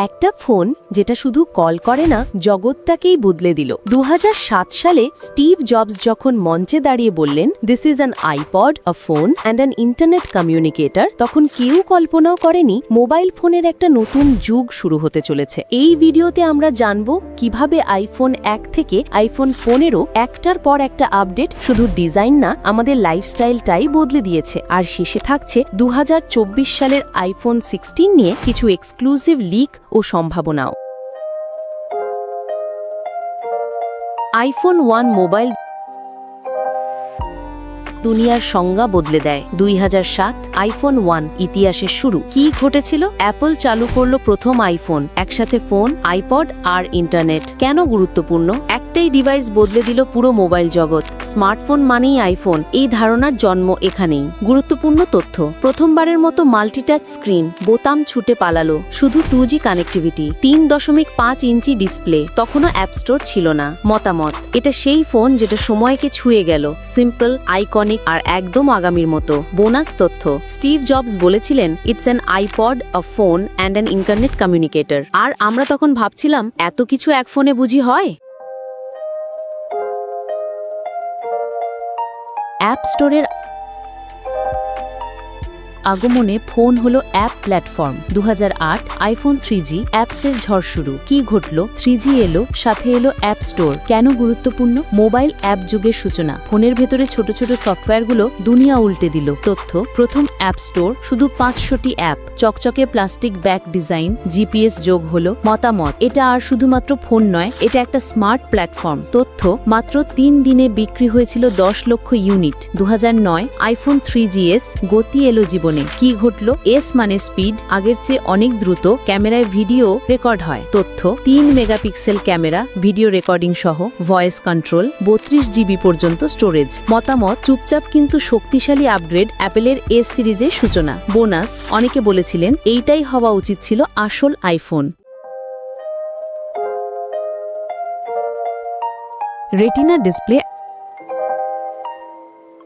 একটা ফোন যেটা শুধু কল করে না, জগৎটাকেই বদলে দিল। 2007 সালে স্টিভ জবস যখন মঞ্চে দাঁড়িয়ে বললেন, this is an iPod, a phone and an internet communicator, তখন কেউ কল্পনাও করেনি মোবাইল ফোনের একটা নতুন যুগ শুরু হতে চলেছে। এই ভিডিওতে আমরা জানব কিভাবে আইফোন 1 থেকে আইফোন 15 একটার পর একটা আপডেট শুধু ডিজাইন না, আমাদের লাইফস্টাইলটাই বদলে দিয়েছে। আর শেষে থাকছে 2024 সালের আইফোন 16 নিয়ে কিছু এক্সক্লুসিভ লিক ও সম্ভাবনাও। আইফোন 1 মোবাইল দুনিয়ার সংজ্ঞা বদলে দেয়। 2007 আইফোন 1 ইতিহাসের শুরু। কি ঘটেছিল? অ্যাপল চালু করলো প্রথম আইফোন, একসাথে ফোন, আইপড আর ইন্টারনেট। কেন গুরুত্বপূর্ণ? একটাই ডিভাইস বদলে দিল পুরো মোবাইল জগৎ। স্মার্টফোন মানেই আইফোন, এই ধারণার জন্ম এখানেই। গুরুত্বপূর্ণ তথ্য: প্রথমবারের মতো মাল্টিটাচ স্ক্রিন, বোতাম ছুটে পালালো, শুধু 2G কানেক্টিভিটি, 3.5 ইঞ্চি ডিসপ্লে, তখনও অ্যাপ স্টোর ছিল না। মতামত: এটা সেই ফোন যেটা সময়কে ছুঁয়ে গেল, সিম্পল, আইকনিক আর একদম আগামীর মতো। বোনাস তথ্য: স্টিভ জবস বলেছিলেন, it's an iPod, a phone and an internet communicator. আর আমরা তখন ভাবছিলাম, এত কিছু এক ফোনে বুঝি হয়? অ্যাপ স্টোরের আগমনে ফোন হলো অ্যাপ প্ল্যাটফর্ম। 2008 আইফোন 3G, অ্যাপসের ঝড় শুরু। কি ঘটল? 3G এলো, সাথে এলো অ্যাপ স্টোর। কেন গুরুত্বপূর্ণ? মোবাইল অ্যাপ যুগের সূচনা। ফোনের ভেতরে ছোট ছোট সফটওয়্যারগুলো দুনিয়া উল্টে দিল। তথ্য: প্রথম অ্যাপ স্টোর, শুধু 500টি অ্যাপ, চকচকে প্লাস্টিক ব্যাক ডিজাইন, জিপিএস যোগ হলো। মতামত: এটা আর শুধুমাত্র ফোন নয়, এটা একটা স্মার্ট প্ল্যাটফর্ম। তথ্য: মাত্র 3 দিনে বিক্রি হয়েছিল 10 লক্ষ ইউনিট। 2009 আইফোন 3GS, গতি এলো জীবনে। কি ঘটল? এস মানে স্পিড, আগের চেয়ে অনেক দ্রুত, ক্যামেরায় ভিডিও রেকর্ড হয়। তথ্য: 3 মেগাপিক্সেল ক্যামেরা, ভিডিও রেকর্ডিং সহ, ভয়েস কন্ট্রোল, 32 জিবি পর্যন্ত স্টোরেজ। মতামত: চুপচাপ কিন্তু শক্তিশালী আপগ্রেড, অ্যাপেলের এস সিরিজের সূচনা। বোনাস: অনেকে বলেছিলেন এইটাই হওয়া উচিত ছিল আসল আইফোন। রেটিনা ডিসপ্লে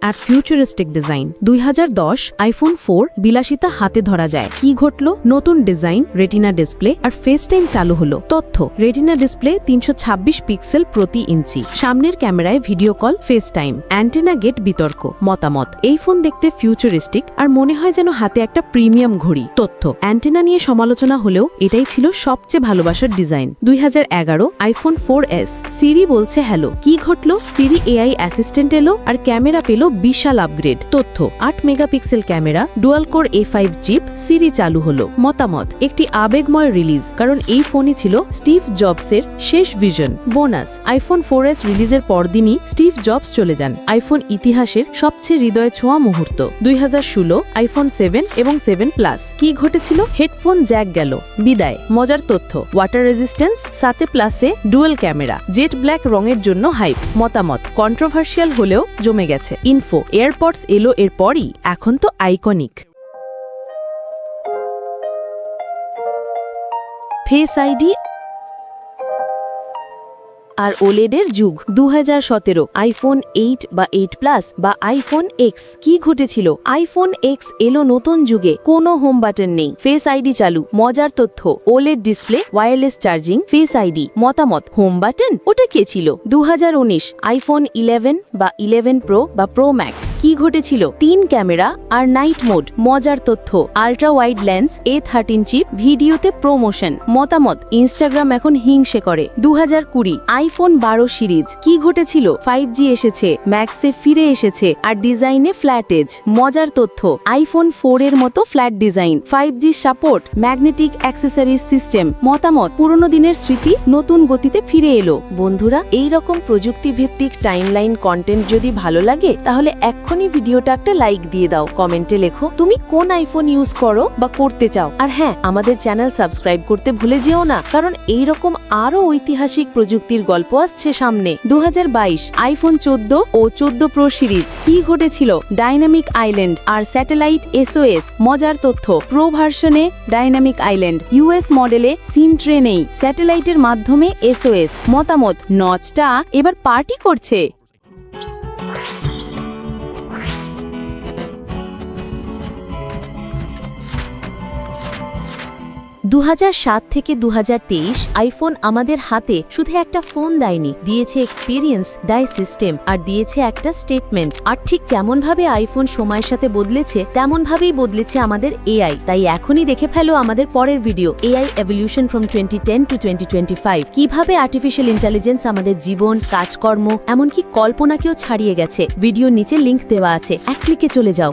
আর ফিউচারিস্টিক ডিজাইন। 2010 আইফোন 4 বিলাসিতা হাতে ধরা যায়। কি ঘটল? নতুন ডিজাইন, রেটিনা ডিসপ্লে আর ফেস টাইম চালু হলো। তথ্য: রেটিনা ডিসপ্লে 326 পিক্সেল প্রতি ইঞ্চি, সামনের ক্যামেরায় video call, FaceTime, antennagate বিতর্ক। মতামত: এই ফোন দেখতে ফিউচারিস্টিক আর মনে হয় যেন হাতে একটা প্রিমিয়াম ঘড়ি। তথ্য: অ্যান্টেনা নিয়ে সমালোচনা হলেও এটাই ছিল সবচেয়ে ভালোবাসার ডিজাইন। 2011 আইফোন 4S, সিরি বলছে হ্যালো। কি ঘটল? সিরি এআই অ্যাসিস্ট্যান্ট এলো আর ক্যামেরা পেল বিশাল আপগ্রেড। তথ্য: 8 megapixel camera, dual core A5 chip, Siri চালু হলো। মতামত: একটি আবেগময় রিলিজ, কারণ এই ফোনই ছিল স্টিভ জবসের শেষ ভিশন। বোনাস: আইফোন 4S রিলিজের পরদিনই স্টিভ জবস চলে যান। আইফোন ইতিহাসের সবচেয়ে হৃদয় ছোঁয়া মুহূর্ত। 2016 আইফোন 7 এবং 7 প্লাস। কি ঘটেছিল? হেডফোন জ্যাক গেল, বিদায়। মজার তথ্য: ওয়াটার রেজিস্ট্যান্স, 7 প্লাসে ডুয়েল ক্যামেরা, জেট ব্ল্যাক রঙের জন্য হাইপ। মতামত: কন্ট্রোভার্সিয়াল হলেও জমে গেছে। ইনফো: এয়ারপডস এলো এরপরই, এখন তো আইকনিক। ফেস আইডি আর ওলেডের যুগ। 2017 আইফোন 8 বা 8 প্লাস বা আইফোন এক্স। কি ঘটেছিল? আইফোন এক্স এলো নতুন যুগে, কোনো হোম বাটন নেই, ফেস আইডি চালু। মজার তথ্য: OLED display, wireless charging, face ID. মতামত: হোম বাটন ওটা কে ছিল? 2019 আইফোন 11 বা 11 প্রো বা প্রো ম্যাক্স। কি ঘটেছিল? 3 ক্যামেরা আর নাইট মোড। মজার তথ্য: ultra wide lens, A13 chip, ভিডিওতে প্রমোশন। মতামত: ইনস্টাগ্রাম এখন হিংসে করে। 2020 আইফোন 12 সিরিজ। কি ঘটেছিল? 5G এসেছে, ম্যাক্সে ফিরে এসেছে আর ডিজাইনে ফ্ল্যাট এজ। মজার তথ্য: আইফোন 4 এর মতো flat design, 5G support, magnetic accessories system. মতামত: পুরনো দিনের স্মৃতি নতুন গতিতে ফিরে এলো। বন্ধুরা, এই রকম প্রযুক্তি ভিত্তিক টাইমলাইন কন্টেন্ট যদি ভালো লাগে তাহলে এখনই ভিডিওটা একটা লাইক দিয়ে দাও। কমেন্টে লেখো তুমি কোন আইফোন ইউজ করো বা করতে চাও। আর হ্যাঁ, আমাদের চ্যানেল সাবস্ক্রাইব করতে ভুলে যেও না, কারণ এই রকম আরো ঐতিহাসিক প্রযুক্তির গল্প আসছে সামনে। 2022 আইফোন 14 ও 14 প্রো সিরিজ। কি ঘটেছিল? ডাইনামিক আইল্যান্ড আর স্যাটেলাইট SOS। মজার তথ্য: প্রো ভার্সনে ডাইনামিক আইল্যান্ড, US মডেলে সিম ট্রে নেই, স্যাটেলাইটের মাধ্যমে SOS। মতামত: নচটা এবার পার্টি করছে। 2007 থেকে 2023 আইফোন আমাদের হাতে শুধু একটা ফোন দেয়নি, দিয়েছে এক্সপিরিয়েন্স, দেয় সিস্টেম, আর দিয়েছে একটা স্টেটমেন্ট। আর ঠিক যেমনভাবে আইফোন সময়ের সাথে বদলেছে তেমনভাবেই বদলেছে আমাদের এআই। তাই এখনই দেখে ফেলো আমাদের পরের video, AI evolution from 2010 to 2025, কিভাবে আর্টিফিশিয়াল ইন্টেলিজেন্স আমাদের জীবন, কাজকর্ম, এমনকি কল্পনাকেও ছাড়িয়ে গেছে। ভিডিওর নিচে লিংক দেওয়া আছে, এক ক্লিকে চলে যাও।